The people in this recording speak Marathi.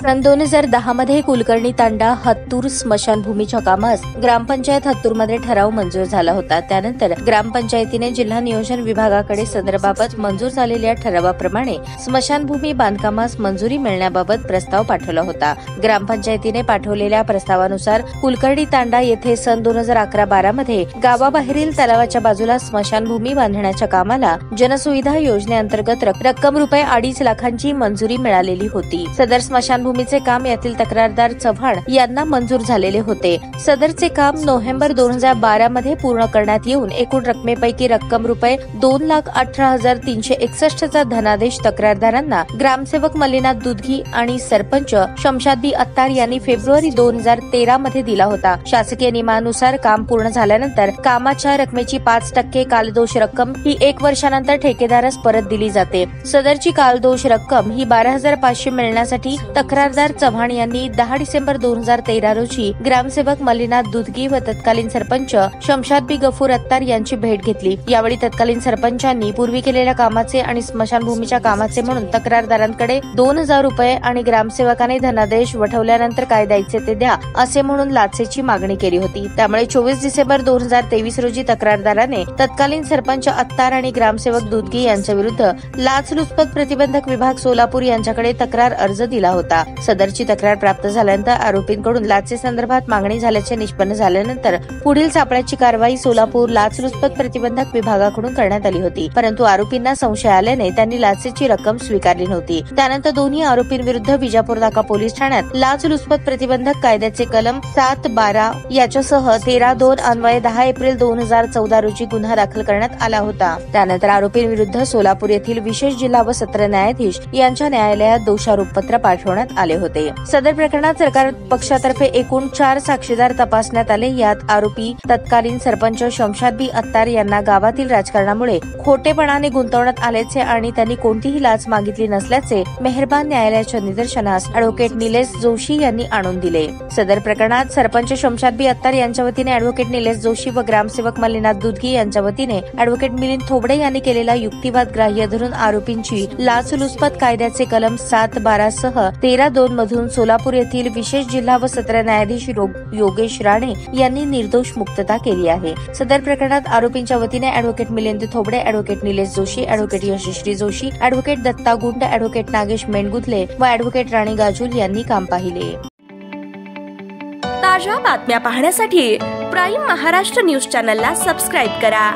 सन 2010 मध्ये कुलकर्णी तांडा हत्तूर स्मशानभूमीच्या कामास ग्रामपंचायत हत्तूरमध्ये ठराव मंजूर झाला होता। त्यानंतर ग्रामपंचायतीने जिल्हा नियोजन विभागाकडे संदर्भाबाबत मंजूर झालेल्या ठरावाप्रमाणे स्मशानभूमी बांधकामास मंजुरी मिळण्याबाबत प्रस्ताव पाठवला होता। ग्रामपंचायतीने पाठवलेल्या प्रस्तावानुसार कुलकर्णी तांडा येथे सन 2011-12 मध्ये गावाबाहेरील तलावाच्या बाजूला स्मशानभूमी बांधण्याच्या कामाला जनसुविधा योजनेअंतर्गत रक्कम रुपये 2.5 लाखांची मंजुरी मिळालेली होती। सदर स्मशानभूमीचे काम यातील तक्रारदार चव्हाण यांना मंजूर झालेले होते। सदरचे काम नोव्हेंबर 2012 मध्ये पूर्ण करण्यात येऊन एकूण रकमेपैकी रक्कम रुपये 2,18,361 चा धनादेश तक्रारदारांना ग्रामसेवक मल्लीनाथ दुधगी आणि सरपंच शमशाद बी अत्तार यांनी फेब्रुवारी 2013 मध्ये दिला होता। शासकीय नियमानुसार काम पूर्ण झाल्यानंतर कामाच्या रकमेची 5% कालदोष रक्कम ही 1 वर्षानंतर ठेकेदारास परत दिली जाते। सदरची कालदोष रक्कम ही 12,500 मिळण्यासाठी तक्रारदार चव्हाण यांनी 10 डिसेंबर 2013 रोजी ग्रामसेवक मल्लीनाथ दुधगी व तत्कालीन सरपंच शमशाद बी गफूर अत्तार यांची भेट घेतली। यावेळी तत्कालीन सरपंचांनी पूर्वी केलेल्या कामाचे आणि स्मशानभूमीच्या कामाचे म्हणून तक्रारदारांकडे 2,000 रुपये आणि ग्रामसेवकाने धनादेश वठवल्यानंतर काय द्यायचे ते द्या असे म्हणून लाचेची मागणी केली होती। त्यामुळे 24 डिसेंबर 2023 रोजी तक्रारदाराने तत्कालीन सरपंच अत्तार आणि ग्रामसेवक दुधगी यांच्या विरुद्ध लाचलुचपत प्रतिबंधक विभाग सोलापूर यांच्याकडे तक्रार अर्ज दिला होता। सदरची तक्रार प्राप्त झाल्यानंतर आरोपींकडून लाचे संदर्भात मागणी झाल्याचे निष्पन्न झाल्यानंतर पुढील सापळ्याची कारवाई सोलापूर लाचलुचपत प्रतिबंधक विभागाकडून करण्यात आली होती। परंतु आरोपींना संशय आल्याने त्यांनी लाचेची रक्कम स्वीकारली नव्हती। त्यानंतर दोन्ही आरोपींविरुद्ध विजापूर नाका पोलीस ठाण्यात लाचलुचपत प्रतिबंधक कायद्याचे कलम 7-12 याच्यासह 13-2 अन्वये 10 एप्रिल 2014 रोजी गुन्हा दाखल करण्यात आला होता। त्यानंतर आरोपींविरुद्ध सोलापूर येथील विशेष जिल्हा व सत्र न्यायाधीश यांच्या न्यायालयात दोषारोपपत्र पाठवण्यात आले होते। सदर प्रकरणात सरकार पक्षातर्फे एकूण 4 साक्षीदार तपासण्यात आले। यात आरोपी तत्कालीन सरपंच शमशाद बी अत्तार यांना गावातील राजकारणामुळे खोटेपणाने गुंतवण्यात आल्याचे आणि त्यांनी कोणतीही लाच मागितली नसल्याचे मेहरबान न्यायालयाच्या निदर्शनास अॅडव्होकेट निलेश जोशी यांनी आणून दिले। सदर प्रकरणात सरपंच शमशाद बी अत्तार यांच्या वतीने अॅडव्होकेट निलेश जोशी व ग्रामसेवक मल्लीनाथ दुधगी यांच्या वतीने अॅडव्होकेट मिलिंद थोबडे यांनी केलेला युक्तिवाद ग्राह्य धरून आरोपींची लाचलुचपत कायद्याचे कलम 7-12 सह 13-2 मधून सोलापूर येथील विशेष जिल्हा व सत्र न्यायाधीश योगेश राणे यांनी निर्दोष मुक्तता केली आहे। सदर प्रकरणात आरोपींच्या वतीने advocate Milind Thobde, advocate Nilesh Joshi, advocate Yashashri Joshi, advocate Datta Gund, advocate Nagesh मेंढगुदले व अॅडव्होकेट राणी गाजूल यांनी काम पाहिले। ताज्या बातम्या पाहण्यासाठी प्राईम महाराष्ट्र न्यूज चॅनलला सबस्क्राईब करा।